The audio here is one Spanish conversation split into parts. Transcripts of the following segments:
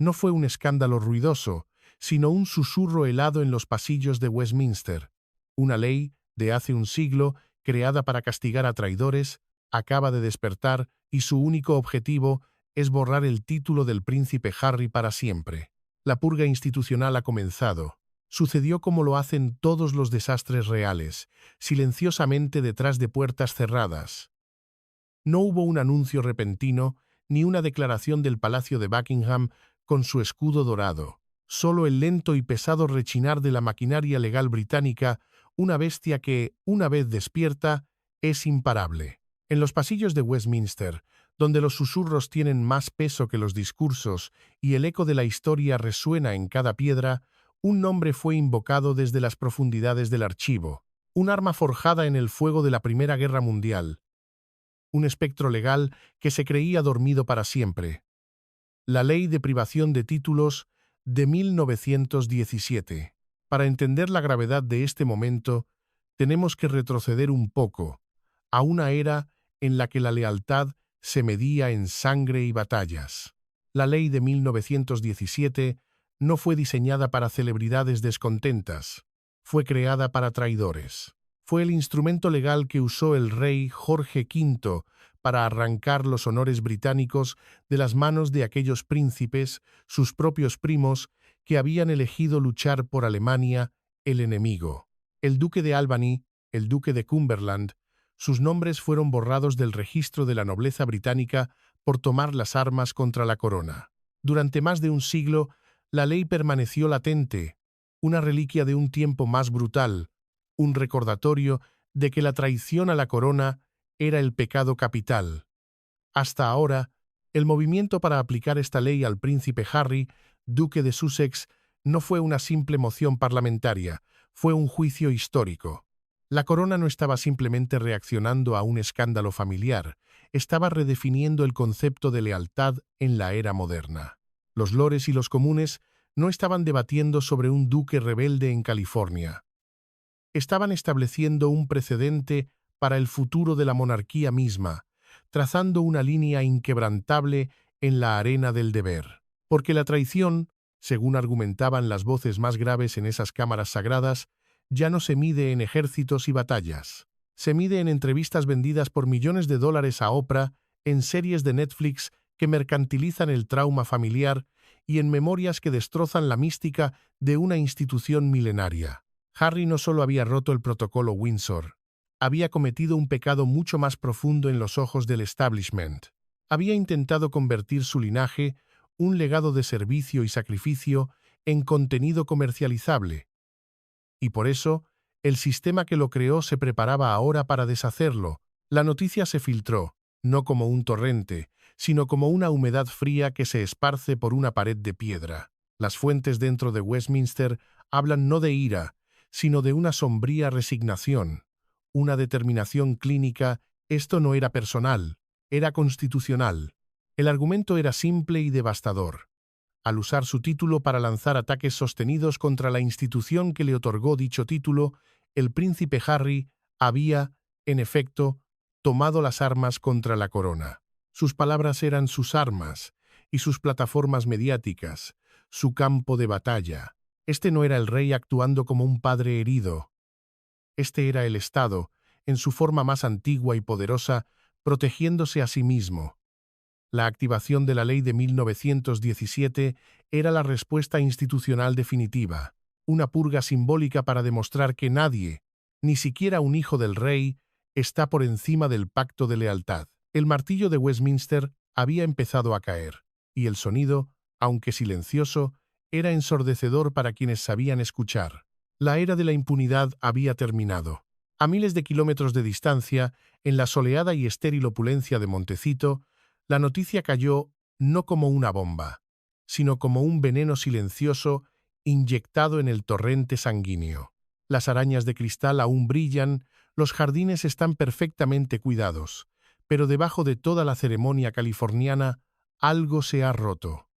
No fue un escándalo ruidoso, sino un susurro helado en los pasillos de Westminster. Una ley, de hace un siglo, creada para castigar a traidores, acaba de despertar y su único objetivo es borrar el título del príncipe Harry para siempre. La purga institucional ha comenzado. Sucedió como lo hacen todos los desastres reales, silenciosamente detrás de puertas cerradas. No hubo un anuncio repentino, ni una declaración del Palacio de Buckingham con su escudo dorado. Solo el lento y pesado rechinar de la maquinaria legal británica, una bestia que, una vez despierta, es imparable. En los pasillos de Westminster, donde los susurros tienen más peso que los discursos y el eco de la historia resuena en cada piedra, un nombre fue invocado desde las profundidades del archivo, un arma forjada en el fuego de la Primera Guerra Mundial, un espectro legal que se creía dormido para siempre. La Ley de Privación de Títulos de 1917. Para entender la gravedad de este momento, tenemos que retroceder un poco, a una era en la que la lealtad se medía en sangre y batallas. La Ley de 1917 no fue diseñada para celebridades descontentas, fue creada para traidores. Fue el instrumento legal que usó el rey Jorge V para arrancar los honores británicos de las manos de aquellos príncipes, sus propios primos, que habían elegido luchar por Alemania, el enemigo. El duque de Albany, el duque de Cumberland, sus nombres fueron borrados del registro de la nobleza británica por tomar las armas contra la corona. Durante más de un siglo, la ley permaneció latente, una reliquia de un tiempo más brutal, un recordatorio de que la traición a la corona era el pecado capital. Hasta ahora, el movimiento para aplicar esta ley al príncipe Harry, duque de Sussex, no fue una simple moción parlamentaria, fue un juicio histórico. La corona no estaba simplemente reaccionando a un escándalo familiar, estaba redefiniendo el concepto de lealtad en la era moderna. Los lores y los comunes no estaban debatiendo sobre un duque rebelde en California. Estaban estableciendo un precedente para el futuro de la monarquía misma, trazando una línea inquebrantable en la arena del deber. Porque la traición, según argumentaban las voces más graves en esas cámaras sagradas, ya no se mide en ejércitos y batallas. Se mide en entrevistas vendidas por millones de dólares a Oprah, en series de Netflix que mercantilizan el trauma familiar y en memorias que destrozan la mística de una institución milenaria. Harry no solo había roto el protocolo Windsor, había cometido un pecado mucho más profundo en los ojos del establishment. Había intentado convertir su linaje, un legado de servicio y sacrificio, en contenido comercializable. Y por eso, el sistema que lo creó se preparaba ahora para deshacerlo. La noticia se filtró, no como un torrente, sino como una humedad fría que se esparce por una pared de piedra. Las fuentes dentro de Westminster hablan no de ira, sino de una sombría resignación, una determinación clínica. Esto no era personal, era constitucional. El argumento era simple y devastador. Al usar su título para lanzar ataques sostenidos contra la institución que le otorgó dicho título, el príncipe Harry había, en efecto, tomado las armas contra la corona. Sus palabras eran sus armas y sus plataformas mediáticas, su campo de batalla. Este no era el rey actuando como un padre herido. Este era el Estado, en su forma más antigua y poderosa, protegiéndose a sí mismo. La activación de la ley de 1917 era la respuesta institucional definitiva, una purga simbólica para demostrar que nadie, ni siquiera un hijo del rey, está por encima del pacto de lealtad. El martillo de Westminster había empezado a caer, y el sonido, aunque silencioso, era ensordecedor para quienes sabían escuchar. La era de la impunidad había terminado. A miles de kilómetros de distancia, en la soleada y estéril opulencia de Montecito, la noticia cayó no como una bomba, sino como un veneno silencioso inyectado en el torrente sanguíneo. Las arañas de cristal aún brillan, los jardines están perfectamente cuidados, pero debajo de toda la ceremonia californiana algo se ha roto.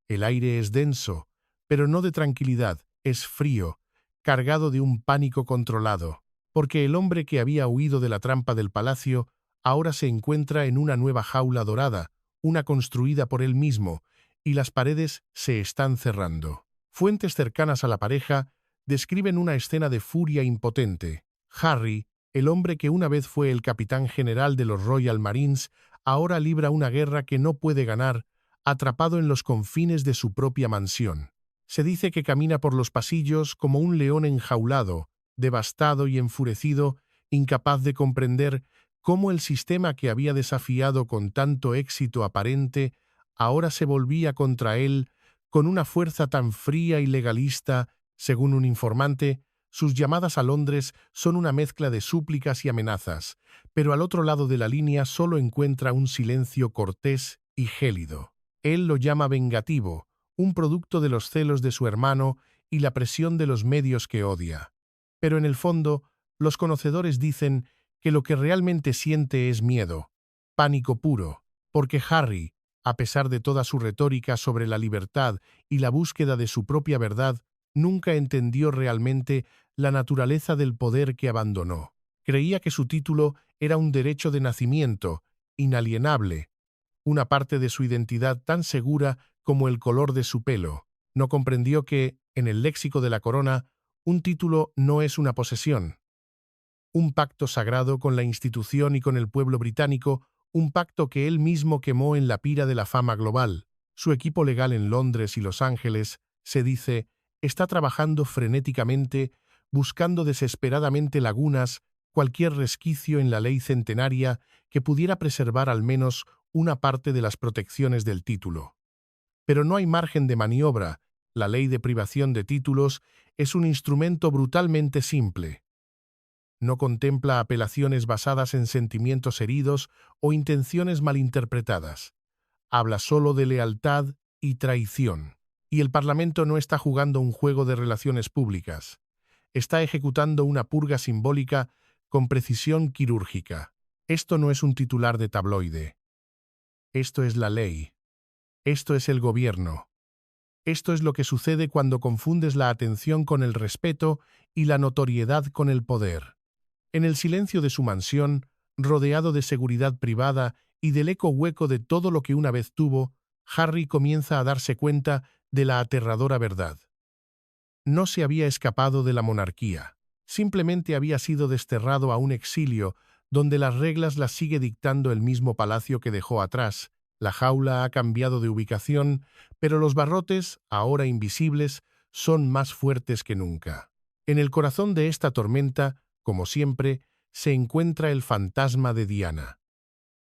El aire es denso, pero no de tranquilidad, es frío, cargado de un pánico controlado, porque el hombre que había huido de la trampa del palacio ahora se encuentra en una nueva jaula dorada, una construida por él mismo, y las paredes se están cerrando. Fuentes cercanas a la pareja describen una escena de furia impotente. Harry, el hombre que una vez fue el capitán general de los Royal Marines, ahora libra una guerra que no puede ganar, atrapado en los confines de su propia mansión. Se dice que camina por los pasillos como un león enjaulado, devastado y enfurecido, incapaz de comprender cómo el sistema que había desafiado con tanto éxito aparente ahora se volvía contra él con una fuerza tan fría y legalista. Según un informante, sus llamadas a Londres son una mezcla de súplicas y amenazas, pero al otro lado de la línea solo encuentra un silencio cortés y gélido. Él lo llama vengativo, un producto de los celos de su hermano y la presión de los medios que odia. Pero en el fondo, los conocedores dicen que lo que realmente siente es miedo, pánico puro, porque Harry, a pesar de toda su retórica sobre la libertad y la búsqueda de su propia verdad, nunca entendió realmente la naturaleza del poder que abandonó. Creía que su título era un derecho de nacimiento, inalienable, una parte de su identidad tan segura como el color de su pelo. No comprendió que, en el léxico de la corona, un título no es una posesión. Un pacto sagrado con la institución y con el pueblo británico, un pacto que él mismo quemó en la pira de la fama global. Su equipo legal en Londres y Los Ángeles, se dice, está trabajando frenéticamente, buscando desesperadamente lagunas, cualquier resquicio en la ley centenaria que pudiera preservar al menos una parte de las protecciones del título. Pero no hay margen de maniobra. La ley de privación de títulos es un instrumento brutalmente simple. No contempla apelaciones basadas en sentimientos heridos o intenciones malinterpretadas. Habla solo de lealtad y traición. Y el Parlamento no está jugando un juego de relaciones públicas. Está ejecutando una purga simbólica con precisión quirúrgica. Esto no es un titular de tabloide. Esto es la ley. Esto es el gobierno. Esto es lo que sucede cuando confundes la atención con el respeto y la notoriedad con el poder. En el silencio de su mansión, rodeado de seguridad privada y del eco hueco de todo lo que una vez tuvo, Harry comienza a darse cuenta de la aterradora verdad. No se había escapado de la monarquía, simplemente había sido desterrado a un exilio donde las reglas las sigue dictando el mismo palacio que dejó atrás. La jaula ha cambiado de ubicación, pero los barrotes, ahora invisibles, son más fuertes que nunca. En el corazón de esta tormenta, como siempre, se encuentra el fantasma de Diana.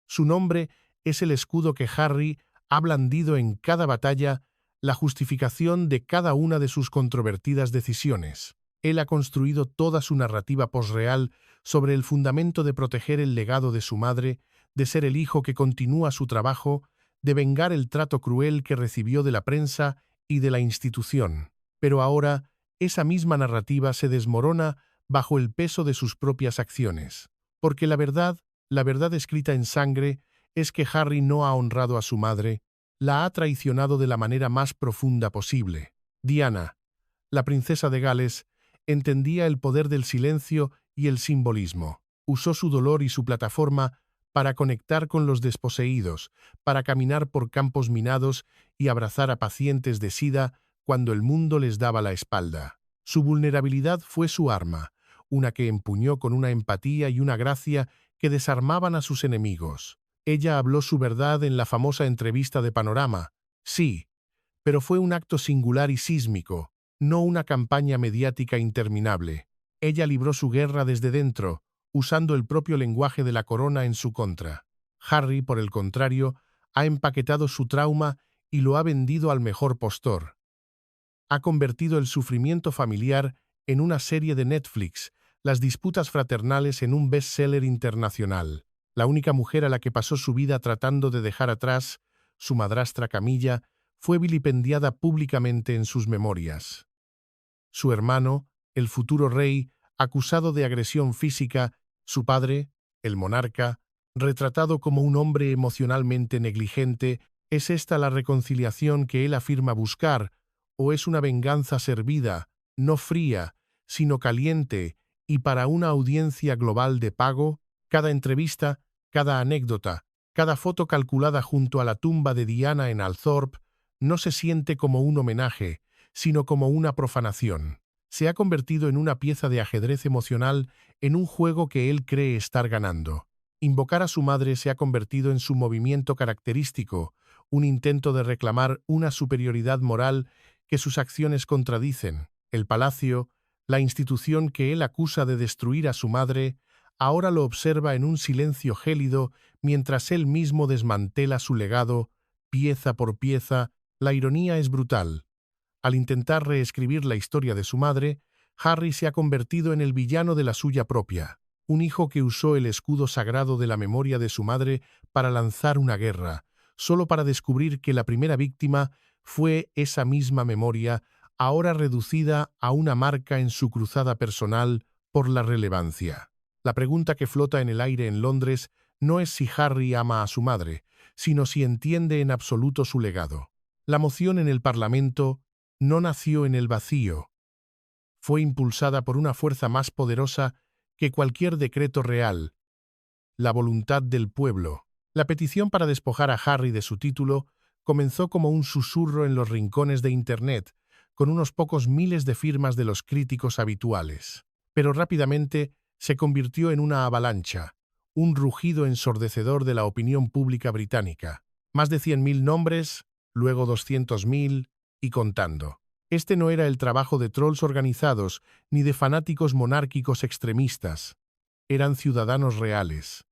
Su nombre es el escudo que Harry ha blandido en cada batalla, la justificación de cada una de sus controvertidas decisiones. Él ha construido toda su narrativa posreal sobre el fundamento de proteger el legado de su madre, de ser el hijo que continúa su trabajo, de vengar el trato cruel que recibió de la prensa y de la institución. Pero ahora, esa misma narrativa se desmorona bajo el peso de sus propias acciones. Porque la verdad escrita en sangre, es que Harry no ha honrado a su madre, la ha traicionado de la manera más profunda posible. Diana, la princesa de Gales, entendía el poder del silencio y el simbolismo. Usó su dolor y su plataforma para conectar con los desposeídos, para caminar por campos minados y abrazar a pacientes de SIDA cuando el mundo les daba la espalda. Su vulnerabilidad fue su arma, una que empuñó con una empatía y una gracia que desarmaban a sus enemigos. Ella habló su verdad en la famosa entrevista de Panorama. Sí, pero fue un acto singular y sísmico, no una campaña mediática interminable. Ella libró su guerra desde dentro, usando el propio lenguaje de la corona en su contra. Harry, por el contrario, ha empaquetado su trauma y lo ha vendido al mejor postor. Ha convertido el sufrimiento familiar en una serie de Netflix, las disputas fraternales en un bestseller internacional. La única mujer a la que pasó su vida tratando de dejar atrás, su madrastra Camilla, fue vilipendiada públicamente en sus memorias. Su hermano, el futuro rey, acusado de agresión física, su padre, el monarca, retratado como un hombre emocionalmente negligente. ¿Es esta la reconciliación que él afirma buscar, o es una venganza servida, no fría, sino caliente, y para una audiencia global de pago? Cada entrevista, cada anécdota, cada foto calculada junto a la tumba de Diana en Althorpe no se siente como un homenaje, sino como una profanación. Se ha convertido en una pieza de ajedrez emocional en un juego que él cree estar ganando. Invocar a su madre se ha convertido en su movimiento característico, un intento de reclamar una superioridad moral que sus acciones contradicen. El palacio, la institución que él acusa de destruir a su madre, ahora lo observa en un silencio gélido mientras él mismo desmantela su legado, pieza por pieza. La ironía es brutal. Al intentar reescribir la historia de su madre, Harry se ha convertido en el villano de la suya propia, un hijo que usó el escudo sagrado de la memoria de su madre para lanzar una guerra, solo para descubrir que la primera víctima fue esa misma memoria, ahora reducida a una marca en su cruzada personal por la relevancia. La pregunta que flota en el aire en Londres no es si Harry ama a su madre, sino si entiende en absoluto su legado. La moción en el Parlamento no nació en el vacío. Fue impulsada por una fuerza más poderosa que cualquier decreto real, la voluntad del pueblo. La petición para despojar a Harry de su título comenzó como un susurro en los rincones de Internet, con unos pocos miles de firmas de los críticos habituales. Pero rápidamente se convirtió en una avalancha, un rugido ensordecedor de la opinión pública británica. Más de 100.000 nombres, luego 200.000 y contando. Este no era el trabajo de trolls organizados ni de fanáticos monárquicos extremistas. Eran ciudadanos reales.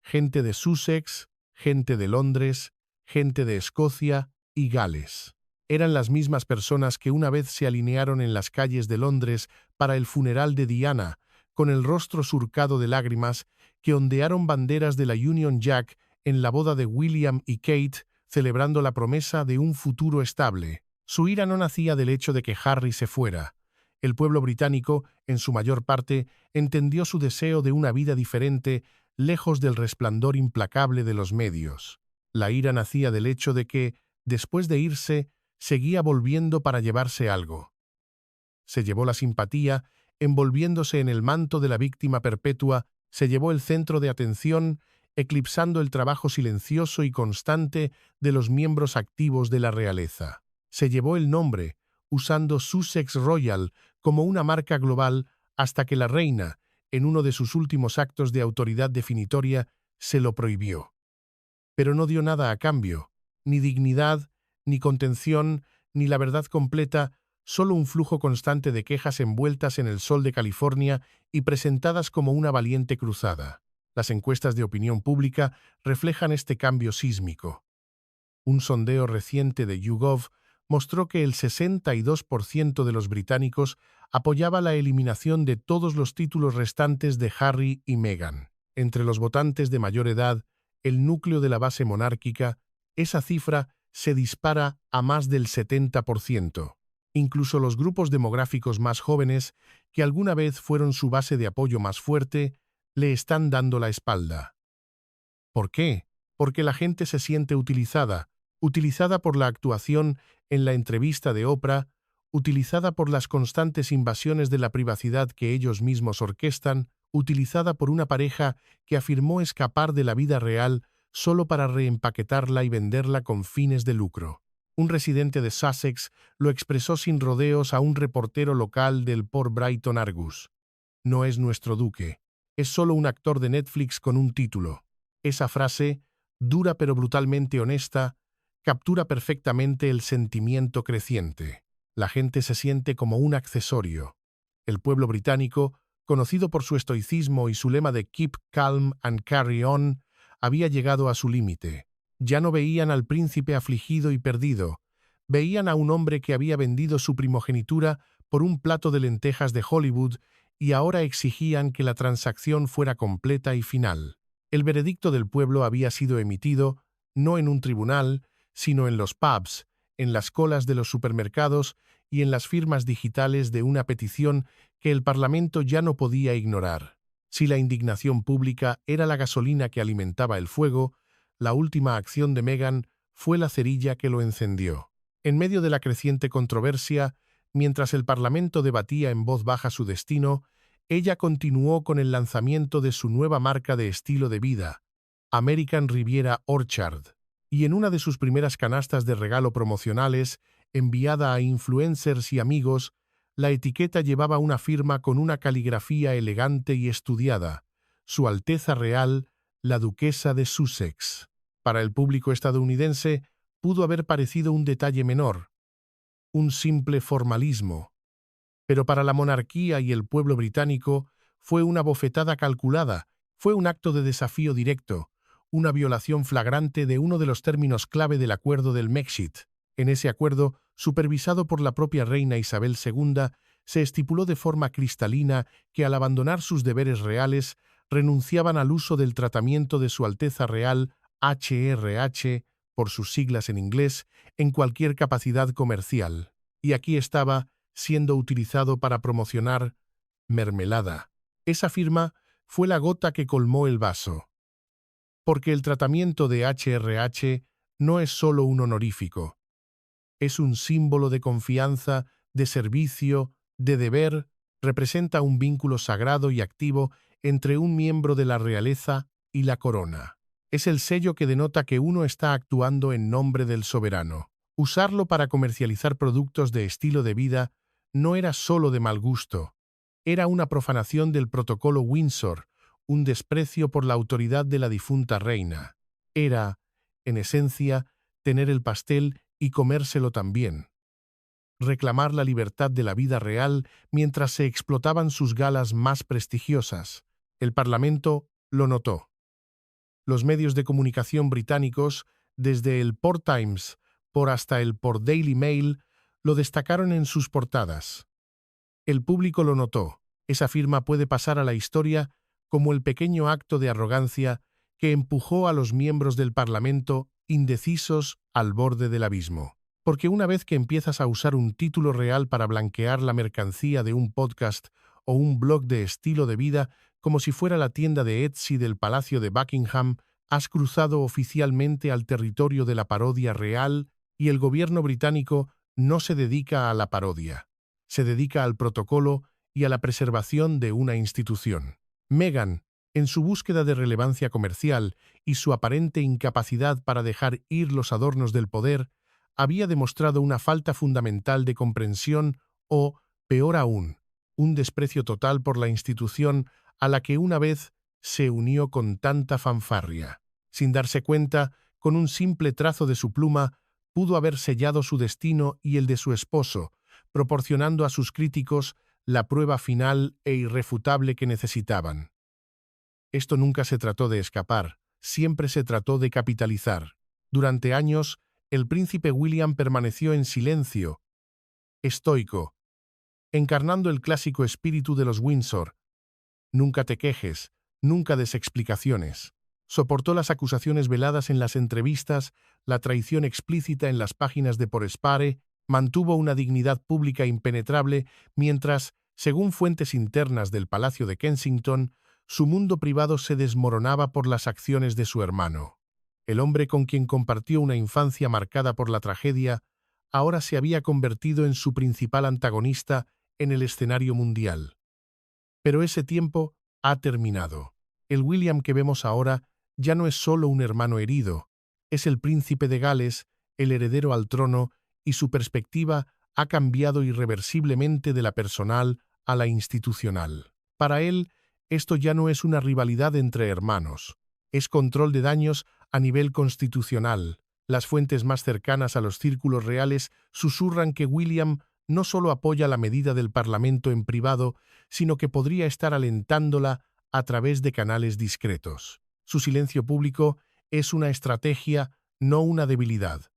Gente de Sussex, gente de Londres, gente de Escocia y Gales. Eran las mismas personas que una vez se alinearon en las calles de Londres para el funeral de Diana, con el rostro surcado de lágrimas, que ondearon banderas de la Union Jack en la boda de William y Kate, celebrando la promesa de un futuro estable. Su ira no nacía del hecho de que Harry se fuera. El pueblo británico, en su mayor parte, entendió su deseo de una vida diferente, lejos del resplandor implacable de los medios. La ira nacía del hecho de que, después de irse, seguía volviendo para llevarse algo. Se llevó la simpatía, envolviéndose en el manto de la víctima perpetua, se llevó el centro de atención, eclipsando el trabajo silencioso y constante de los miembros activos de la realeza. Se llevó el nombre, usando Sussex Royal como una marca global hasta que la reina, en uno de sus últimos actos de autoridad definitoria, se lo prohibió. Pero no dio nada a cambio, ni dignidad, ni contención, ni la verdad completa, solo un flujo constante de quejas envueltas en el sol de California y presentadas como una valiente cruzada. Las encuestas de opinión pública reflejan este cambio sísmico. Un sondeo reciente de YouGov mostró que el 62% de los británicos apoyaba la eliminación de todos los títulos restantes de Harry y Meghan. Entre los votantes de mayor edad, el núcleo de la base monárquica, esa cifra se dispara a más del 70%. Incluso los grupos demográficos más jóvenes, que alguna vez fueron su base de apoyo más fuerte, le están dando la espalda. ¿Por qué? Porque la gente se siente utilizada por la actuación en la entrevista de Oprah, utilizada por las constantes invasiones de la privacidad que ellos mismos orquestan, utilizada por una pareja que afirmó escapar de la vida real solo para reempaquetarla y venderla con fines de lucro. Un residente de Sussex lo expresó sin rodeos a un reportero local del Port Brighton Argus. No es nuestro duque, es solo un actor de Netflix con un título. Esa frase, dura pero brutalmente honesta, captura perfectamente el sentimiento creciente. La gente se siente como un accesorio. El pueblo británico, conocido por su estoicismo y su lema de Keep calm and carry on, había llegado a su límite. Ya no veían al príncipe afligido y perdido, veían a un hombre que había vendido su primogenitura por un plato de lentejas de Hollywood y ahora exigían que la transacción fuera completa y final. El veredicto del pueblo había sido emitido, no en un tribunal, sino en los pubs, en las colas de los supermercados y en las firmas digitales de una petición que el Parlamento ya no podía ignorar. Si la indignación pública era la gasolina que alimentaba el fuego, la última acción de Meghan fue la cerilla que lo encendió. En medio de la creciente controversia, mientras el Parlamento debatía en voz baja su destino, ella continuó con el lanzamiento de su nueva marca de estilo de vida, American Riviera Orchard. y en una de sus primeras canastas de regalo promocionales, enviada a influencers y amigos, la etiqueta llevaba una firma con una caligrafía elegante y estudiada: Su Alteza Real, la Duquesa de Sussex. Para el público estadounidense, pudo haber parecido un detalle menor, un simple formalismo, pero para la monarquía y el pueblo británico fue una bofetada calculada, fue un acto de desafío directo, una violación flagrante de uno de los términos clave del acuerdo del Brexit. En ese acuerdo, supervisado por la propia reina Isabel II, se estipuló de forma cristalina que al abandonar sus deberes reales, renunciaban al uso del tratamiento de Su Alteza Real HRH, por sus siglas en inglés, en cualquier capacidad comercial. Y aquí estaba, siendo utilizado para promocionar mermelada. Esa firma fue la gota que colmó el vaso. Porque el tratamiento de HRH no es solo un honorífico. Es un símbolo de confianza, de servicio, de deber, representa un vínculo sagrado y activo entre un miembro de la realeza y la corona. Es el sello que denota que uno está actuando en nombre del soberano. Usarlo para comercializar productos de estilo de vida no era solo de mal gusto, era una profanación del protocolo Windsor, un desprecio por la autoridad de la difunta reina. Era, en esencia, tener el pastel y comérselo también. Reclamar la libertad de la vida real mientras se explotaban sus galas más prestigiosas. El Parlamento lo notó. Los medios de comunicación británicos, desde el Port Times por hasta el Port Daily Mail, lo destacaron en sus portadas. El público lo notó. Esa firma puede pasar a la historia como el pequeño acto de arrogancia que empujó a los miembros del Parlamento indecisos al borde del abismo. Porque una vez que empiezas a usar un título real para blanquear la mercancía de un podcast o un blog de estilo de vida como si fuera la tienda de Etsy del Palacio de Buckingham, has cruzado oficialmente al territorio de la parodia real y el gobierno británico no se dedica a la parodia. Se dedica al protocolo y a la preservación de una institución. Meghan, en su búsqueda de relevancia comercial y su aparente incapacidad para dejar ir los adornos del poder, había demostrado una falta fundamental de comprensión o, peor aún, un desprecio total por la institución a la que una vez se unió con tanta fanfarria. Sin darse cuenta, con un simple trazo de su pluma, pudo haber sellado su destino y el de su esposo, proporcionando a sus críticos la prueba final e irrefutable que necesitaban. Esto nunca se trató de escapar, siempre se trató de capitalizar. Durante años, el príncipe William permaneció en silencio, estoico, encarnando el clásico espíritu de los Windsor. Nunca te quejes, nunca des explicaciones. Soportó las acusaciones veladas en las entrevistas, la traición explícita en las páginas de Por Espare, mantuvo una dignidad pública impenetrable mientras, según fuentes internas del Palacio de Kensington, su mundo privado se desmoronaba por las acciones de su hermano. El hombre con quien compartió una infancia marcada por la tragedia, ahora se había convertido en su principal antagonista en el escenario mundial. Pero ese tiempo ha terminado. El William que vemos ahora ya no es solo un hermano herido, es el príncipe de Gales, el heredero al trono, y su perspectiva ha cambiado irreversiblemente de la personal a la institucional. Para él, esto ya no es una rivalidad entre hermanos, es control de daños a nivel constitucional. Las fuentes más cercanas a los círculos reales susurran que William no solo apoya la medida del Parlamento en privado, sino que podría estar alentándola a través de canales discretos. Su silencio público es una estrategia, no una debilidad.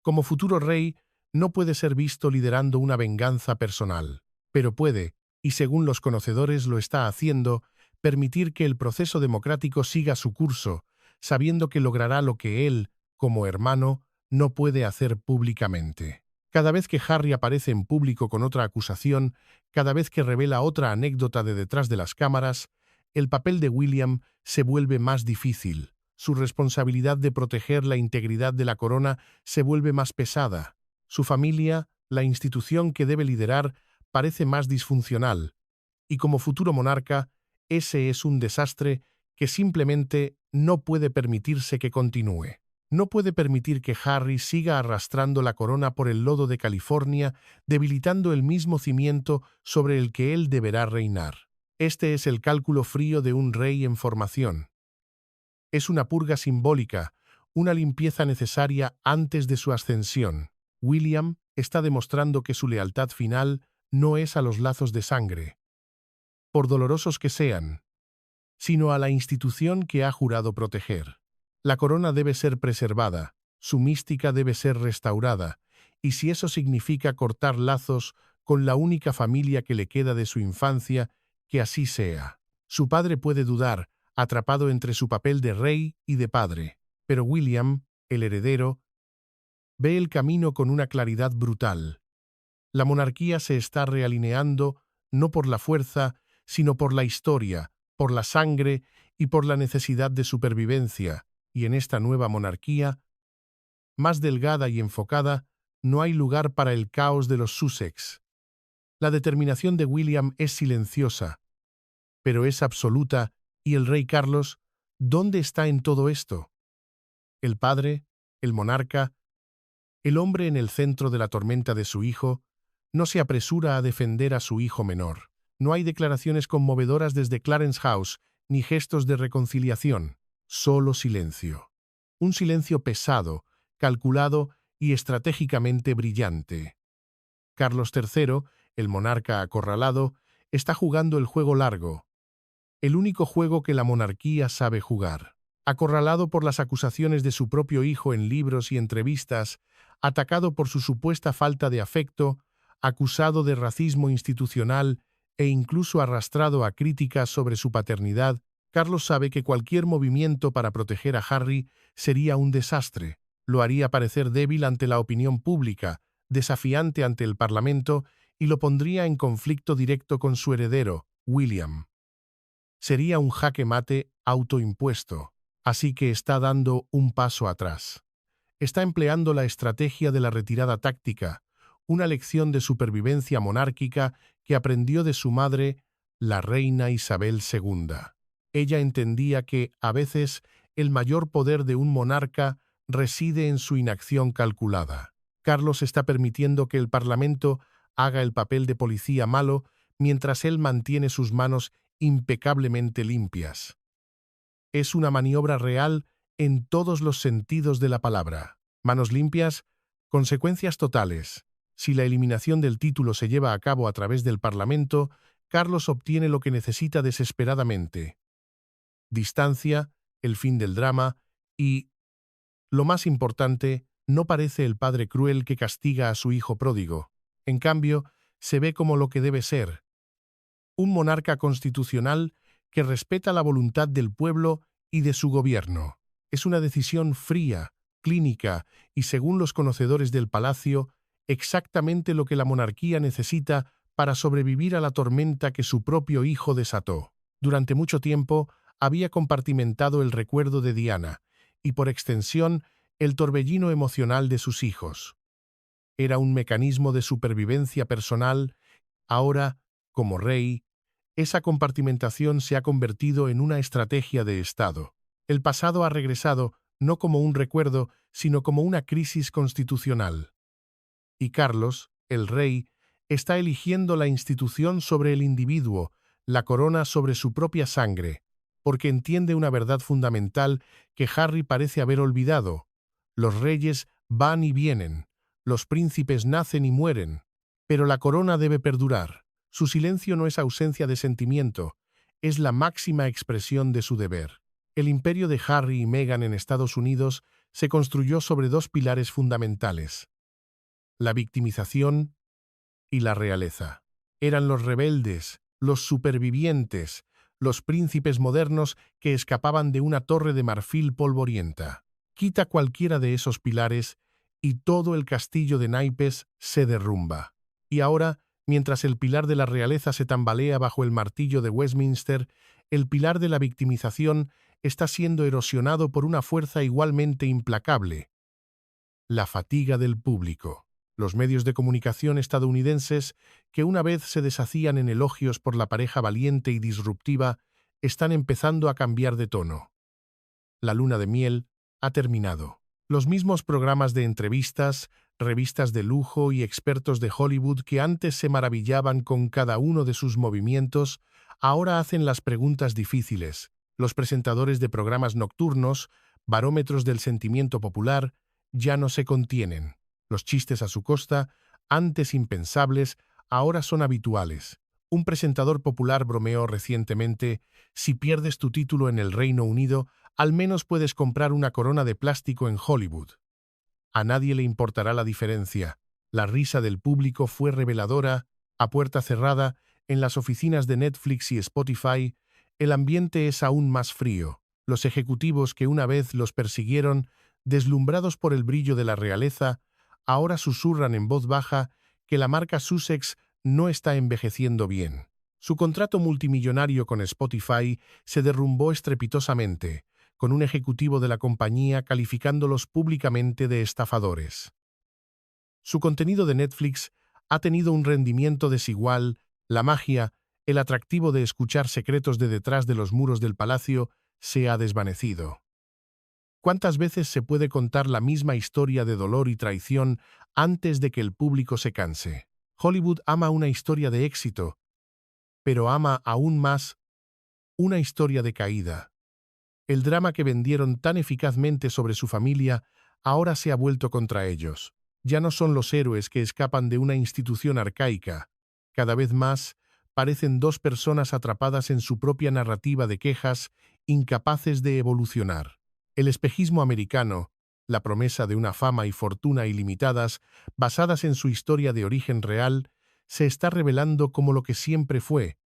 Como futuro rey, no puede ser visto liderando una venganza personal, pero puede, y según los conocedores lo está haciendo, permitir que el proceso democrático siga su curso, sabiendo que logrará lo que él, como hermano, no puede hacer públicamente. Cada vez que Harry aparece en público con otra acusación, cada vez que revela otra anécdota de detrás de las cámaras, el papel de William se vuelve más difícil. Su responsabilidad de proteger la integridad de la corona se vuelve más pesada. Su familia, la institución que debe liderar, parece más disfuncional. Y como futuro monarca, ese es un desastre que simplemente no puede permitirse que continúe. No puede permitir que Harry siga arrastrando la corona por el lodo de California, debilitando el mismo cimiento sobre el que él deberá reinar. Este es el cálculo frío de un rey en formación. Es una purga simbólica, una limpieza necesaria antes de su ascensión. William está demostrando que su lealtad final no es a los lazos de sangre, por dolorosos que sean, sino a la institución que ha jurado proteger. La corona debe ser preservada, su mística debe ser restaurada, y si eso significa cortar lazos con la única familia que le queda de su infancia, que así sea. Su padre puede dudar, atrapado entre su papel de rey y de padre, pero William, el heredero, ve el camino con una claridad brutal. La monarquía se está realineando no por la fuerza, sino por la historia, por la sangre y por la necesidad de supervivencia, y en esta nueva monarquía, más delgada y enfocada, no hay lugar para el caos de los Sussex. La determinación de William es silenciosa, pero es absoluta, y el rey Carlos, ¿dónde está en todo esto? El padre, el monarca, el hombre en el centro de la tormenta de su hijo, no se apresura a defender a su hijo menor. No hay declaraciones conmovedoras desde Clarence House, ni gestos de reconciliación, solo silencio. Un silencio pesado, calculado y estratégicamente brillante. Carlos III, el monarca acorralado, está jugando el juego largo, el único juego que la monarquía sabe jugar. Acorralado por las acusaciones de su propio hijo en libros y entrevistas, atacado por su supuesta falta de afecto, acusado de racismo institucional e incluso arrastrado a críticas sobre su paternidad, Carlos sabe que cualquier movimiento para proteger a Harry sería un desastre. Lo haría parecer débil ante la opinión pública, desafiante ante el Parlamento, y lo pondría en conflicto directo con su heredero, William. Sería un jaque mate autoimpuesto, así que está dando un paso atrás. Está empleando la estrategia de la retirada táctica, una lección de supervivencia monárquica que aprendió de su madre, la reina Isabel II. Ella entendía que, a veces, el mayor poder de un monarca reside en su inacción calculada. Carlos está permitiendo que el Parlamento haga el papel de policía malo mientras él mantiene sus manos impecablemente limpias. Es una maniobra real en todos los sentidos de la palabra. Manos limpias, consecuencias totales. Si la eliminación del título se lleva a cabo a través del Parlamento, Carlos obtiene lo que necesita desesperadamente: distancia, el fin del drama y, lo más importante, no parece el padre cruel que castiga a su hijo pródigo. En cambio, se ve como lo que debe ser: un monarca constitucional que respeta la voluntad del pueblo y de su gobierno. Es una decisión fría, clínica y, según los conocedores del palacio, exactamente lo que la monarquía necesita para sobrevivir a la tormenta que su propio hijo desató. Durante mucho tiempo había compartimentado el recuerdo de Diana y, por extensión, el torbellino emocional de sus hijos. Era un mecanismo de supervivencia personal. Ahora, como rey, esa compartimentación se ha convertido en una estrategia de Estado. El pasado ha regresado no como un recuerdo, sino como una crisis constitucional. Y Carlos, el rey, está eligiendo la institución sobre el individuo, la corona sobre su propia sangre, porque entiende una verdad fundamental que Harry parece haber olvidado: los reyes van y vienen, los príncipes nacen y mueren, pero la corona debe perdurar. Su silencio no es ausencia de sentimiento, es la máxima expresión de su deber. El imperio de Harry y Meghan en Estados Unidos se construyó sobre dos pilares fundamentales: la victimización y la realeza. Eran los rebeldes, los supervivientes, los príncipes modernos que escapaban de una torre de marfil polvorienta. Quita cualquiera de esos pilares y todo el castillo de naipes se derrumba. Y ahora, mientras el pilar de la realeza se tambalea bajo el martillo de Westminster, el pilar de la victimización está siendo erosionado por una fuerza igualmente implacable: la fatiga del público. Los medios de comunicación estadounidenses, que una vez se deshacían en elogios por la pareja valiente y disruptiva, están empezando a cambiar de tono. La luna de miel ha terminado. Los mismos programas de entrevistas, revistas de lujo y expertos de Hollywood que antes se maravillaban con cada uno de sus movimientos, ahora hacen las preguntas difíciles. Los presentadores de programas nocturnos, barómetros del sentimiento popular, ya no se contienen. Los chistes a su costa, antes impensables, ahora son habituales. Un presentador popular bromeó recientemente: si pierdes tu título en el Reino Unido, al menos puedes comprar una corona de plástico en Hollywood. A nadie le importará la diferencia. La risa del público fue reveladora. A puerta cerrada, en las oficinas de Netflix y Spotify, el ambiente es aún más frío. Los ejecutivos que una vez los persiguieron, deslumbrados por el brillo de la realeza, ahora susurran en voz baja que la marca Sussex no está envejeciendo bien. Su contrato multimillonario con Spotify se derrumbó estrepitosamente, con un ejecutivo de la compañía calificándolos públicamente de estafadores. Su contenido de Netflix ha tenido un rendimiento desigual. La magia, el atractivo de escuchar secretos de detrás de los muros del palacio, se ha desvanecido. ¿Cuántas veces se puede contar la misma historia de dolor y traición antes de que el público se canse? Hollywood ama una historia de éxito, pero ama aún más una historia de caída. El drama que vendieron tan eficazmente sobre su familia ahora se ha vuelto contra ellos. Ya no son los héroes que escapan de una institución arcaica. Cada vez más parecen dos personas atrapadas en su propia narrativa de quejas, incapaces de evolucionar. El espejismo americano, la promesa de una fama y fortuna ilimitadas, basadas en su historia de origen real, se está revelando como lo que siempre fue: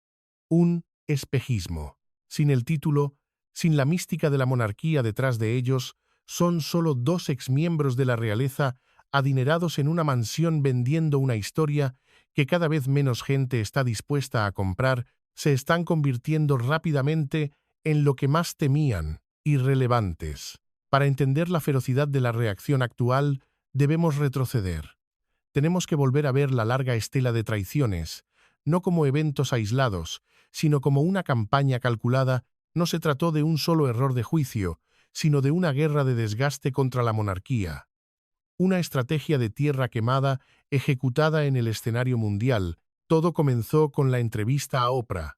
un espejismo. Sin el título, sin la mística de la monarquía detrás de ellos, son solo dos exmiembros de la realeza adinerados en una mansión vendiendo una historia que cada vez menos gente está dispuesta a comprar. Se están convirtiendo rápidamente en lo que más temían: irrelevantes. Para entender la ferocidad de la reacción actual, debemos retroceder. Tenemos que volver a ver la larga estela de traiciones, no como eventos aislados, sino como una campaña calculada. No se trató de un solo error de juicio, sino de una guerra de desgaste contra la monarquía. Una estrategia de tierra quemada ejecutada en el escenario mundial. Todo comenzó con la entrevista a Oprah.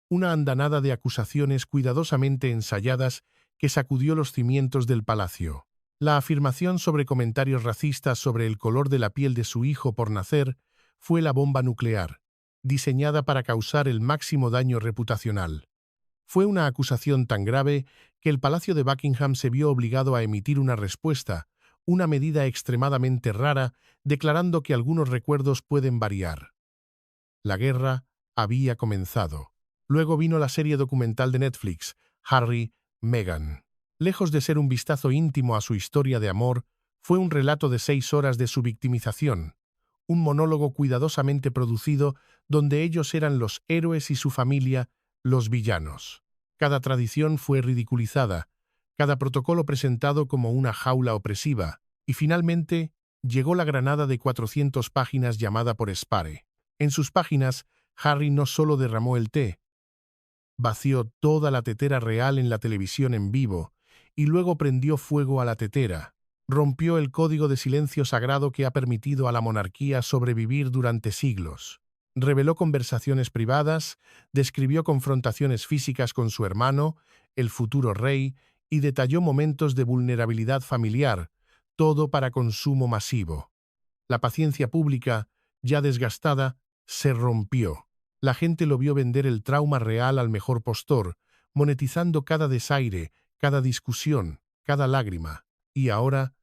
Una andanada de acusaciones cuidadosamente ensayadas que sacudió los cimientos del palacio. La afirmación sobre comentarios racistas sobre el color de la piel de su hijo por nacer fue la bomba nuclear, diseñada para causar el máximo daño reputacional. Fue una acusación tan grave que el Palacio de Buckingham se vio obligado a emitir una respuesta, una medida extremadamente rara, declarando que algunos recuerdos pueden variar. La guerra había comenzado. Luego vino la serie documental de Netflix, Harry, Meghan. Lejos de ser un vistazo íntimo a su historia de amor, fue un relato de 6 horas de su victimización, un monólogo cuidadosamente producido donde ellos eran los héroes y su familia los villanos. Cada tradición fue ridiculizada, cada protocolo presentado como una jaula opresiva, y finalmente llegó la granada de 400 páginas llamada por Spare. En sus páginas, Harry no solo derramó el té, vació toda la tetera real en la televisión en vivo y luego prendió fuego a la tetera. Rompió el código de silencio sagrado que ha permitido a la monarquía sobrevivir durante siglos. Reveló conversaciones privadas, describió confrontaciones físicas con su hermano, el futuro rey, y detalló momentos de vulnerabilidad familiar, todo para consumo masivo. La paciencia pública, ya desgastada, se rompió. La gente lo vio vender el trauma real al mejor postor, monetizando cada desaire, cada discusión, cada lágrima. Y ahora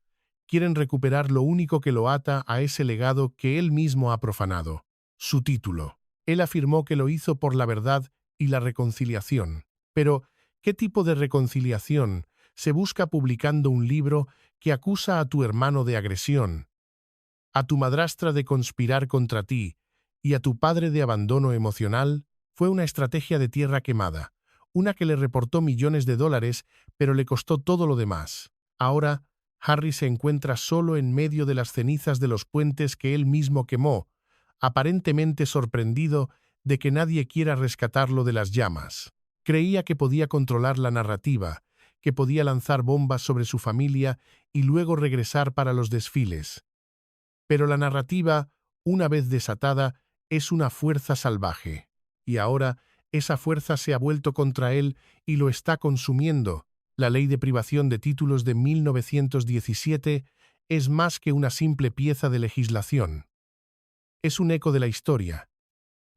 quieren recuperar lo único que lo ata a ese legado que él mismo ha profanado: su título. Él afirmó que lo hizo por la verdad y la reconciliación. Pero, ¿qué tipo de reconciliación se busca publicando un libro que acusa a tu hermano de agresión, a tu madrastra de conspirar contra ti y a tu padre de abandono emocional? Fue una estrategia de tierra quemada, una que le reportó millones de dólares, pero le costó todo lo demás. Ahora, Harry se encuentra solo en medio de las cenizas de los puentes que él mismo quemó, aparentemente sorprendido de que nadie quiera rescatarlo de las llamas. Creía que podía controlar la narrativa, que podía lanzar bombas sobre su familia y luego regresar para los desfiles. Pero la narrativa, una vez desatada, es una fuerza salvaje. Y ahora esa fuerza se ha vuelto contra él y lo está consumiendo. La Ley de Privación de Títulos de 1917 es más que una simple pieza de legislación. Es un eco de la historia,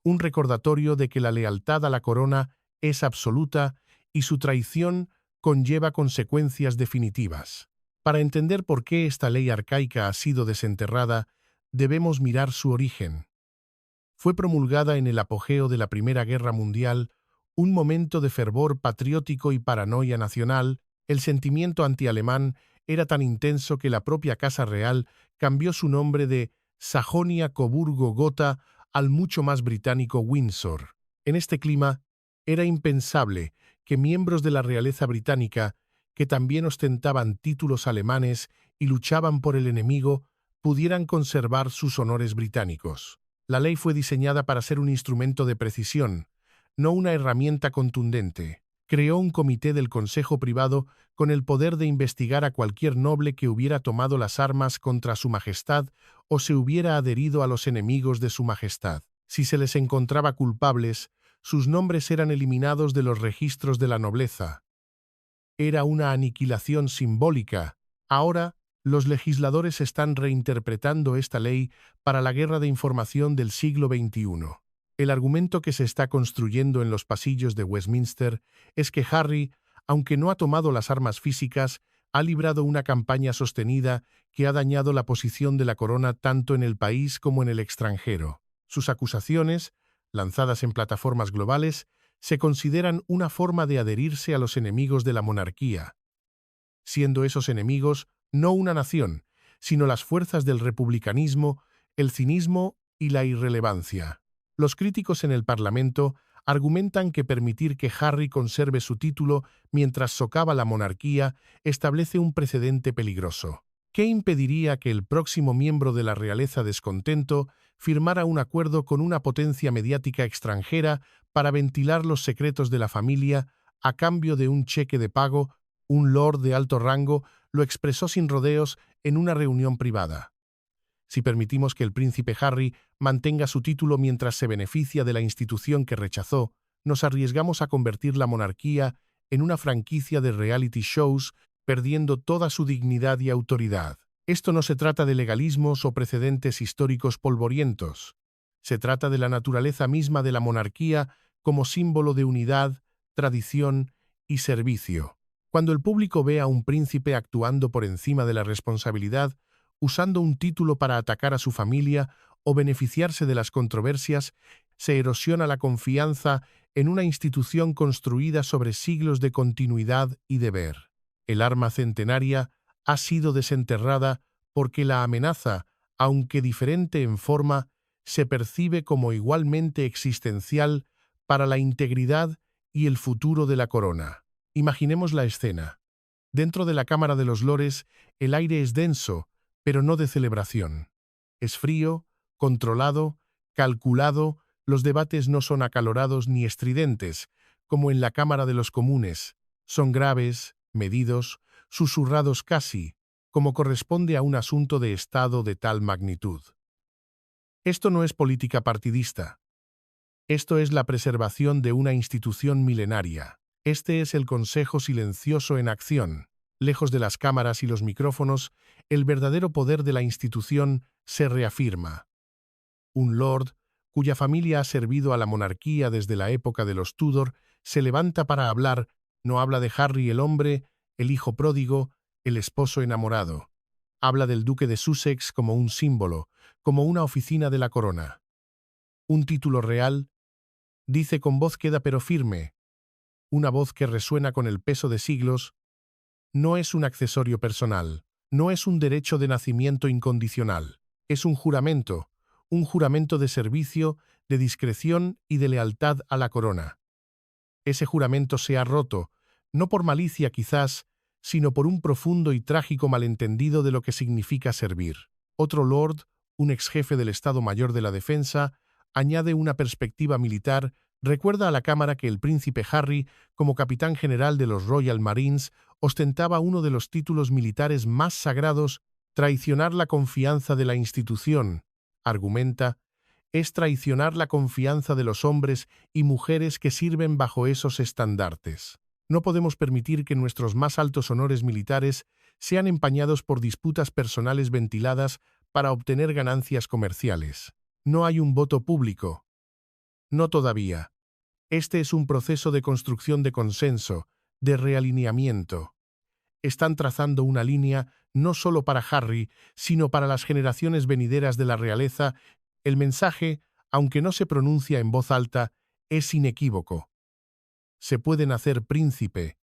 un recordatorio de que la lealtad a la corona es absoluta y su traición conlleva consecuencias definitivas. Para entender por qué esta ley arcaica ha sido desenterrada, debemos mirar su origen. Fue promulgada en el apogeo de la Primera Guerra Mundial, un momento de fervor patriótico y paranoia nacional. El sentimiento antialemán era tan intenso que la propia Casa Real cambió su nombre de Sajonia-Coburgo-Gotha al mucho más británico Windsor. En este clima, era impensable que miembros de la realeza británica, que también ostentaban títulos alemanes y luchaban por el enemigo, pudieran conservar sus honores británicos. La ley fue diseñada para ser un instrumento de precisión, no una herramienta contundente. Creó un comité del Consejo Privado con el poder de investigar a cualquier noble que hubiera tomado las armas contra su majestad o se hubiera adherido a los enemigos de su majestad. Si se les encontraba culpables, sus nombres eran eliminados de los registros de la nobleza. Era una aniquilación simbólica. Ahora, los legisladores están reinterpretando esta ley para la guerra de información del siglo XXI. El argumento que se está construyendo en los pasillos de Westminster es que Harry, aunque no ha tomado las armas físicas, ha librado una campaña sostenida que ha dañado la posición de la corona tanto en el país como en el extranjero. Sus acusaciones, lanzadas en plataformas globales, se consideran una forma de adherirse a los enemigos de la monarquía, siendo esos enemigos no una nación, sino las fuerzas del republicanismo, el cinismo y la irrelevancia. Los críticos en el Parlamento argumentan que permitir que Harry conserve su título mientras socava la monarquía establece un precedente peligroso. ¿Qué impediría que el próximo miembro de la realeza descontento firmara un acuerdo con una potencia mediática extranjera para ventilar los secretos de la familia a cambio de un cheque de pago? Un lord de alto rango lo expresó sin rodeos en una reunión privada. Si permitimos que el príncipe Harry mantenga su título mientras se beneficia de la institución que rechazó, nos arriesgamos a convertir la monarquía en una franquicia de reality shows, perdiendo toda su dignidad y autoridad. Esto no se trata de legalismos o precedentes históricos polvorientos. Se trata de la naturaleza misma de la monarquía como símbolo de unidad, tradición y servicio. Cuando el público ve a un príncipe actuando por encima de la responsabilidad, usando un título para atacar a su familia o beneficiarse de las controversias, se erosiona la confianza en una institución construida sobre siglos de continuidad y deber. El arma centenaria ha sido desenterrada porque la amenaza, aunque diferente en forma, se percibe como igualmente existencial para la integridad y el futuro de la corona. Imaginemos la escena. Dentro de la Cámara de los Lores, el aire es denso, pero no de celebración. Es frío, controlado, calculado, los debates no son acalorados ni estridentes, como en la Cámara de los Comunes. Son graves, medidos, susurrados casi, como corresponde a un asunto de Estado de tal magnitud. Esto no es política partidista. Esto es la preservación de una institución milenaria. Este es el Consejo silencioso en acción. Lejos de las cámaras y los micrófonos, el verdadero poder de la institución se reafirma. Un lord, cuya familia ha servido a la monarquía desde la época de los Tudor, se levanta para hablar, no habla de Harry el hombre, el hijo pródigo, el esposo enamorado. Habla del duque de Sussex como un símbolo, como una oficina de la corona. Un título real, dice con voz queda pero firme, una voz que resuena con el peso de siglos. No es un accesorio personal, no es un derecho de nacimiento incondicional, es un juramento de servicio, de discreción y de lealtad a la corona. Ese juramento se ha roto, no por malicia quizás, sino por un profundo y trágico malentendido de lo que significa servir. Otro lord, un exjefe del Estado Mayor de la Defensa, añade una perspectiva militar Recuerda a la cámara que el príncipe Harry, como capitán general de los Royal Marines, ostentaba uno de los títulos militares más sagrados. Traicionar la confianza de la institución, argumenta, es traicionar la confianza de los hombres y mujeres que sirven bajo esos estandartes. No podemos permitir que nuestros más altos honores militares sean empañados por disputas personales ventiladas para obtener ganancias comerciales. No hay un voto público. No todavía. Este es un proceso de construcción de consenso, de realineamiento. Están trazando una línea no solo para Harry, sino para las generaciones venideras de la realeza. El mensaje, aunque no se pronuncia en voz alta, es inequívoco. Se puede nacer príncipe,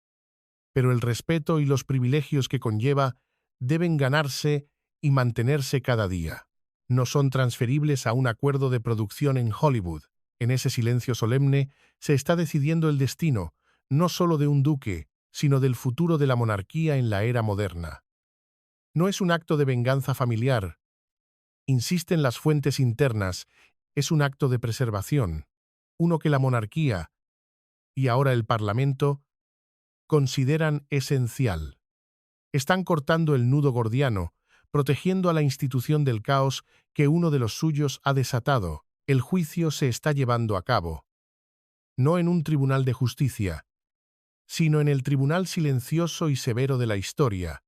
pero el respeto y los privilegios que conlleva deben ganarse y mantenerse cada día. No son transferibles a un acuerdo de producción en Hollywood. En ese silencio solemne se está decidiendo el destino, no solo de un duque, sino del futuro de la monarquía en la era moderna. No es un acto de venganza familiar, insisten las fuentes internas, es un acto de preservación, uno que la monarquía, y ahora el Parlamento, consideran esencial. Están cortando el nudo gordiano, protegiendo a la institución del caos que uno de los suyos ha desatado. El juicio se está llevando a cabo, no en un tribunal de justicia, sino en el tribunal silencioso y severo de la historia,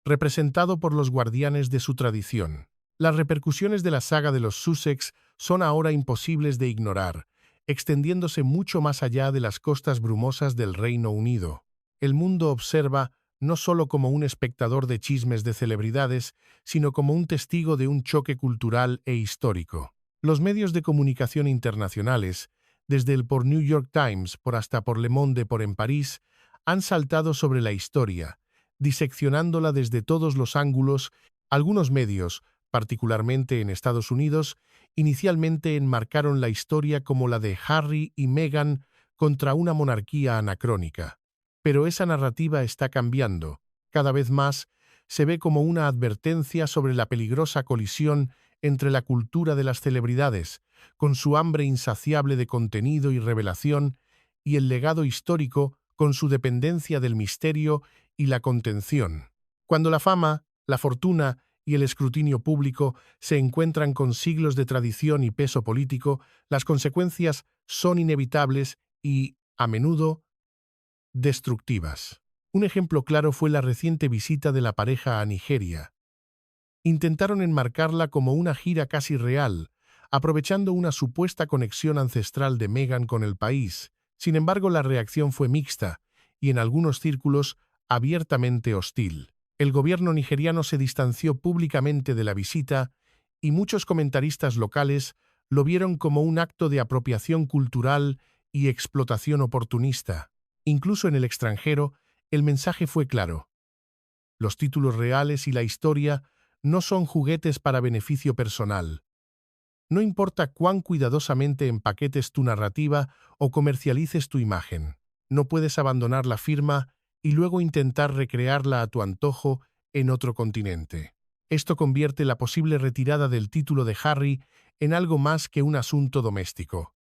representado por los guardianes de su tradición. Las repercusiones de la saga de los Sussex son ahora imposibles de ignorar, extendiéndose mucho más allá de las costas brumosas del Reino Unido. El mundo observa no solo como un espectador de chismes de celebridades, sino como un testigo de un choque cultural e histórico. Los medios de comunicación internacionales, desde el por New York Times por hasta por Le Monde por en París, han saltado sobre la historia, diseccionándola desde todos los ángulos. Algunos medios, particularmente en Estados Unidos, inicialmente enmarcaron la historia como la de Harry y Meghan contra una monarquía anacrónica. Pero esa narrativa está cambiando. Cada vez más se ve como una advertencia sobre la peligrosa colisión entre la cultura de las celebridades, con su hambre insaciable de contenido y revelación, y el legado histórico, con su dependencia del misterio y la contención. Cuando la fama, la fortuna y el escrutinio público se encuentran con siglos de tradición y peso político, las consecuencias son inevitables y, a menudo, destructivas. Un ejemplo claro fue la reciente visita de la pareja a Nigeria. Intentaron enmarcarla como una gira casi real, aprovechando una supuesta conexión ancestral de Meghan con el país. Sin embargo, la reacción fue mixta y, en algunos círculos, abiertamente hostil. El gobierno nigeriano se distanció públicamente de la visita y muchos comentaristas locales lo vieron como un acto de apropiación cultural y explotación oportunista. Incluso en el extranjero, el mensaje fue claro. Los títulos reales y la historia no son juguetes para beneficio personal. No importa cuán cuidadosamente empaquetes tu narrativa o comercialices tu imagen, no puedes abandonar la firma y luego intentar recrearla a tu antojo en otro continente. Esto convierte la posible retirada del título de Harry en algo más que un asunto doméstico.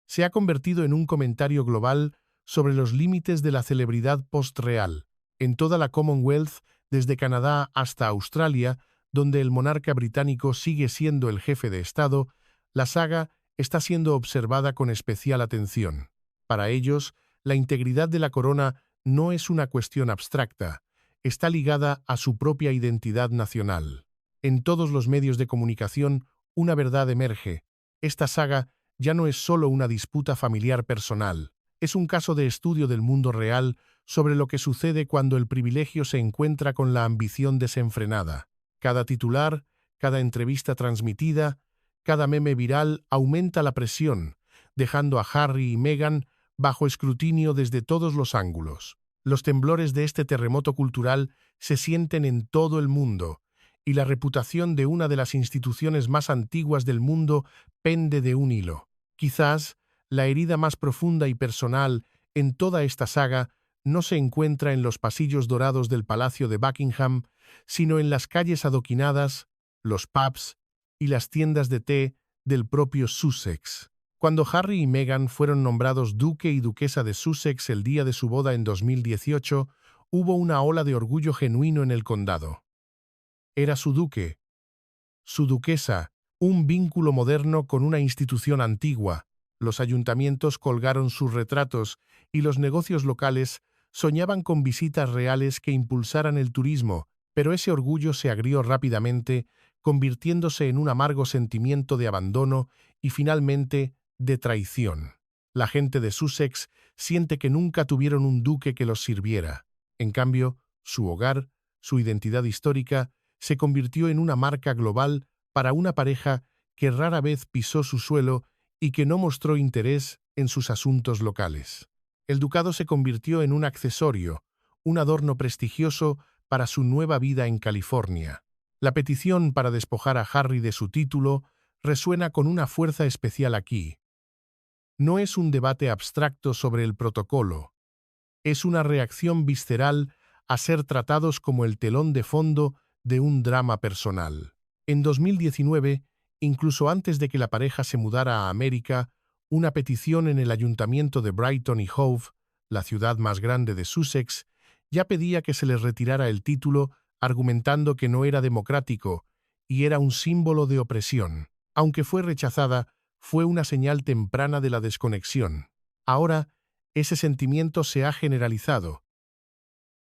Se ha convertido en un comentario global sobre los límites de la celebridad post-real. En toda la Commonwealth, desde Canadá hasta Australia, donde el monarca británico sigue siendo el jefe de Estado, la saga está siendo observada con especial atención. Para ellos, la integridad de la corona no es una cuestión abstracta, está ligada a su propia identidad nacional. En todos los medios de comunicación, una verdad emerge. Esta saga ya no es solo una disputa familiar personal, es un caso de estudio del mundo real sobre lo que sucede cuando el privilegio se encuentra con la ambición desenfrenada. Cada titular, cada entrevista transmitida, cada meme viral aumenta la presión, dejando a Harry y Meghan bajo escrutinio desde todos los ángulos. Los temblores de este terremoto cultural se sienten en todo el mundo, y la reputación de una de las instituciones más antiguas del mundo pende de un hilo. Quizás la herida más profunda y personal en toda esta saga no se encuentra en los pasillos dorados del Palacio de Buckingham, sino en las calles adoquinadas, los pubs y las tiendas de té del propio Sussex. Cuando Harry y Meghan fueron nombrados duque y duquesa de Sussex el día de su boda en 2018, hubo una ola de orgullo genuino en el condado. Era su duque, su duquesa, un vínculo moderno con una institución antigua. Los ayuntamientos colgaron sus retratos y los negocios locales soñaban con visitas reales que impulsaran el turismo, pero ese orgullo se agrió rápidamente, convirtiéndose en un amargo sentimiento de abandono y finalmente de traición. La gente de Sussex siente que nunca tuvieron un duque que los sirviera. En cambio, su hogar, su identidad histórica, se convirtió en una marca global para una pareja que rara vez pisó su suelo y que no mostró interés en sus asuntos locales. El ducado se convirtió en un accesorio, un adorno prestigioso para su nueva vida en California. La petición para despojar a Harry de su título resuena con una fuerza especial aquí. No es un debate abstracto sobre el protocolo, es una reacción visceral a ser tratados como el telón de fondo de un drama personal. En 2019, incluso antes de que la pareja se mudara a América, una petición en el ayuntamiento de Brighton y Hove, la ciudad más grande de Sussex, ya pedía que se les retirara el título, argumentando que no era democrático y era un símbolo de opresión. Aunque fue rechazada, fue una señal temprana de la desconexión. Ahora, ese sentimiento se ha generalizado.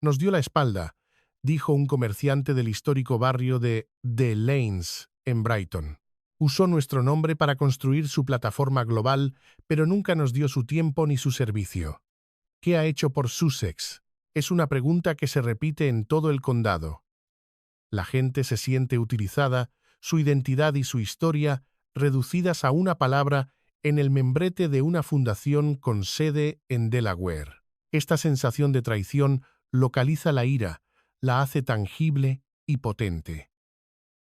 Nos dio la espalda, dijo un comerciante del histórico barrio de The Lanes, en Brighton. Usó nuestro nombre para construir su plataforma global, pero nunca nos dio su tiempo ni su servicio. ¿Qué ha hecho por Sussex? Es una pregunta que se repite en todo el condado. La gente se siente utilizada, su identidad y su historia reducidas a una palabra en el membrete de una fundación con sede en Delaware. Esta sensación de traición localiza la ira, la hace tangible y potente.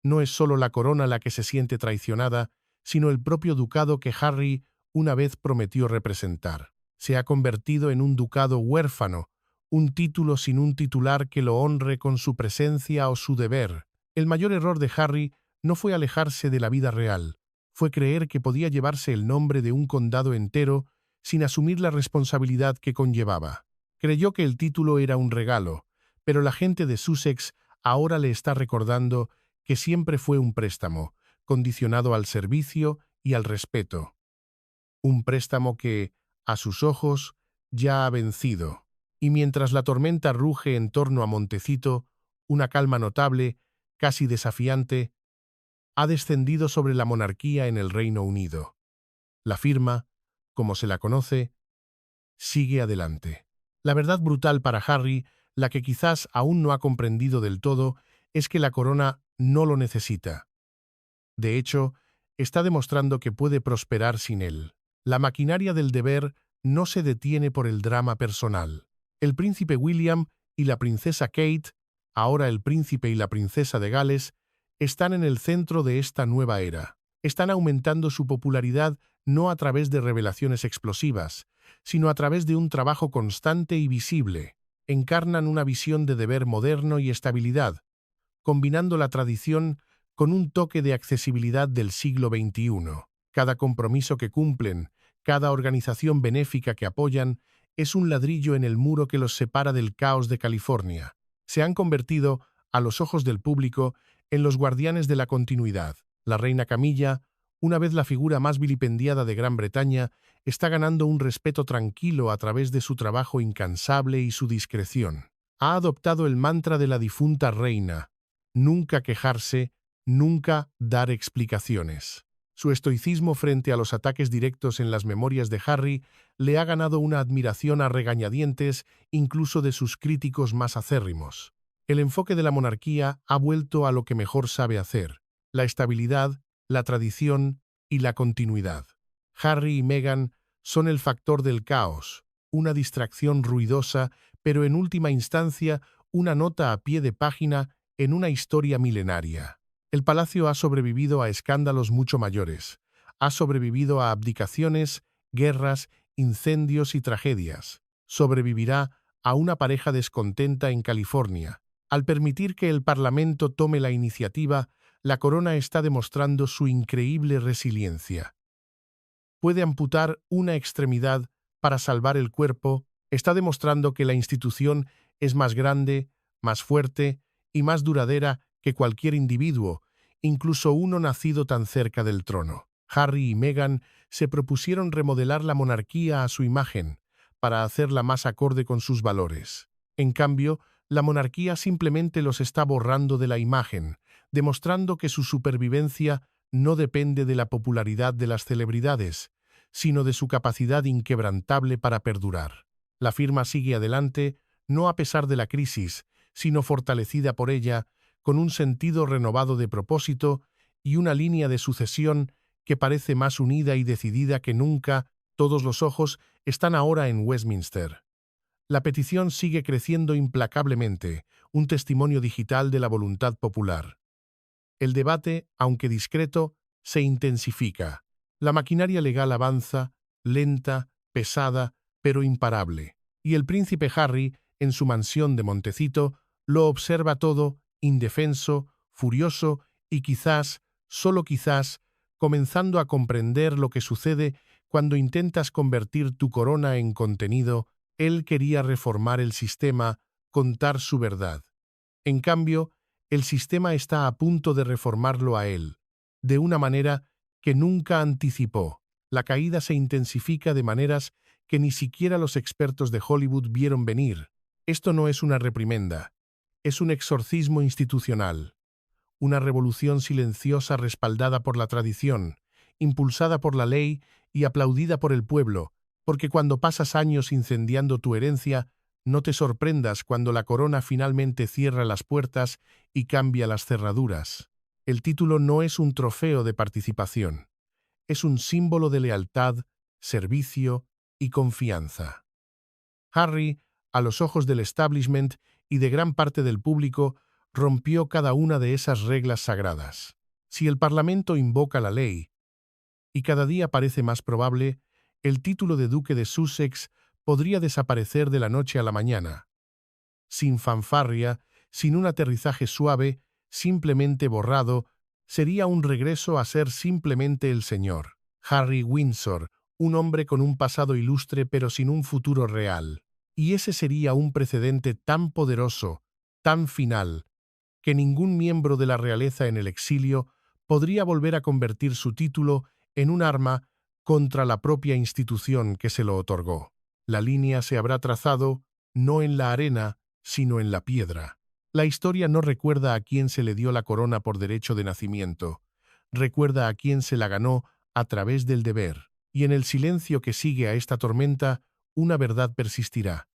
No es solo la corona la que se siente traicionada, sino el propio ducado que Harry una vez prometió representar. Se ha convertido en un ducado huérfano, un título sin un titular que lo honre con su presencia o su deber. El mayor error de Harry no fue alejarse de la vida real, fue creer que podía llevarse el nombre de un condado entero sin asumir la responsabilidad que conllevaba. Creyó que el título era un regalo, pero la gente de Sussex ahora le está recordando que siempre fue un préstamo, condicionado al servicio y al respeto. Un préstamo que, a sus ojos, ya ha vencido. Y mientras la tormenta ruge en torno a Montecito, una calma notable, casi desafiante, ha descendido sobre la monarquía en el Reino Unido. La firma, como se la conoce, sigue adelante. La verdad brutal para Harry, la que quizás aún no ha comprendido del todo, es que la corona no lo necesita. De hecho, está demostrando que puede prosperar sin él. La maquinaria del deber no se detiene por el drama personal. El príncipe William y la princesa Kate, ahora el príncipe y la princesa de Gales, están en el centro de esta nueva era. Están aumentando su popularidad no a través de revelaciones explosivas, sino a través de un trabajo constante y visible. Encarnan una visión de deber moderno y estabilidad, combinando la tradición con un toque de accesibilidad del siglo XXI. Cada compromiso que cumplen, cada organización benéfica que apoyan, es un ladrillo en el muro que los separa del caos de California. Se han convertido, a los ojos del público, en los guardianes de la continuidad. La reina Camilla, una vez la figura más vilipendiada de Gran Bretaña, está ganando un respeto tranquilo a través de su trabajo incansable y su discreción. Ha adoptado el mantra de la difunta reina: nunca quejarse, nunca dar explicaciones. Su estoicismo frente a los ataques directos en las memorias de Harry le ha ganado una admiración a regañadientes incluso de sus críticos más acérrimos. El enfoque de la monarquía ha vuelto a lo que mejor sabe hacer: la estabilidad, la tradición y la continuidad. Harry y Meghan son el factor del caos, una distracción ruidosa, pero en última instancia una nota a pie de página en una historia milenaria. El palacio ha sobrevivido a escándalos mucho mayores, ha sobrevivido a abdicaciones, guerras, incendios y tragedias. Sobrevivirá a una pareja descontenta en California. Al permitir que el Parlamento tome la iniciativa, la corona está demostrando su increíble resiliencia. puede amputar una extremidad para salvar el cuerpo, está demostrando que la institución es más grande, más fuerte y más duradera que cualquier individuo, incluso uno nacido tan cerca del trono. Harry y Meghan se propusieron remodelar la monarquía a su imagen, para hacerla más acorde con sus valores. En cambio, la monarquía simplemente los está borrando de la imagen, demostrando que su supervivencia no depende de la popularidad de las celebridades, sino de su capacidad inquebrantable para perdurar. La firma sigue adelante, no a pesar de la crisis, sino fortalecida por ella, con un sentido renovado de propósito y una línea de sucesión que parece más unida y decidida que nunca. Todos los ojos están ahora en Westminster. La petición sigue creciendo implacablemente, un testimonio digital de la voluntad popular. El debate, aunque discreto, se intensifica. La maquinaria legal avanza, lenta, pesada, pero imparable. Y el príncipe Harry, en su mansión de Montecito, lo observa todo, indefenso, furioso y quizás, solo quizás, comenzando a comprender lo que sucede cuando intentas convertir tu corona en contenido. Él quería reformar el sistema, contar su verdad. En cambio, el sistema está a punto de reformarlo a él, de una manera que nunca anticipó. La caída se intensifica de maneras que ni siquiera los expertos de Hollywood vieron venir. Esto no es una reprimenda, es un exorcismo institucional, una revolución silenciosa respaldada por la tradición, impulsada por la ley y aplaudida por el pueblo, porque cuando pasas años incendiando tu herencia, no te sorprendas cuando la corona finalmente cierra las puertas y cambia las cerraduras. El título no es un trofeo de participación, es un símbolo de lealtad, servicio y confianza. Harry, a los ojos del establishment y de gran parte del público, rompió cada una de esas reglas sagradas. Si el Parlamento invoca la ley, y cada día parece más probable, el título de Duque de Sussex podría desaparecer de la noche a la mañana. Sin fanfarria, sin un aterrizaje suave, simplemente borrado, sería un regreso a ser simplemente el señor Harry Windsor, un hombre con un pasado ilustre pero sin un futuro real. Y ese sería un precedente tan poderoso, tan final, que ningún miembro de la realeza en el exilio podría volver a convertir su título en un arma contra la propia institución que se lo otorgó. La línea se habrá trazado no en la arena, sino en la piedra. La historia no recuerda a quién se le dio la corona por derecho de nacimiento, recuerda a quién se la ganó a través del deber. Y en el silencio que sigue a esta tormenta, una verdad persistirá.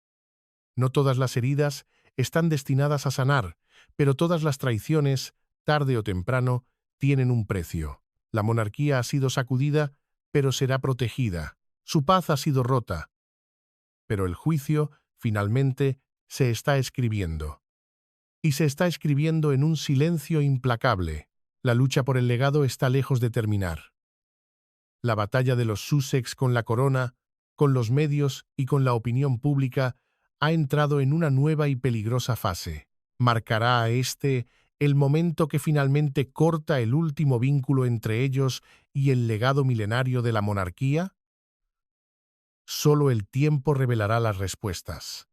No todas las heridas están destinadas a sanar, pero todas las traiciones, tarde o temprano, tienen un precio. La monarquía ha sido sacudida, pero será protegida. Su paz ha sido rota, pero el juicio, finalmente, se está escribiendo. Y se está escribiendo en un silencio implacable. La lucha por el legado está lejos de terminar. La batalla de los Sussex con la corona, con los medios y con la opinión pública ha entrado en una nueva y peligrosa fase. ¿Marcará a el momento que finalmente corta el último vínculo entre ellos y el legado milenario de la monarquía? Solo el tiempo revelará las respuestas.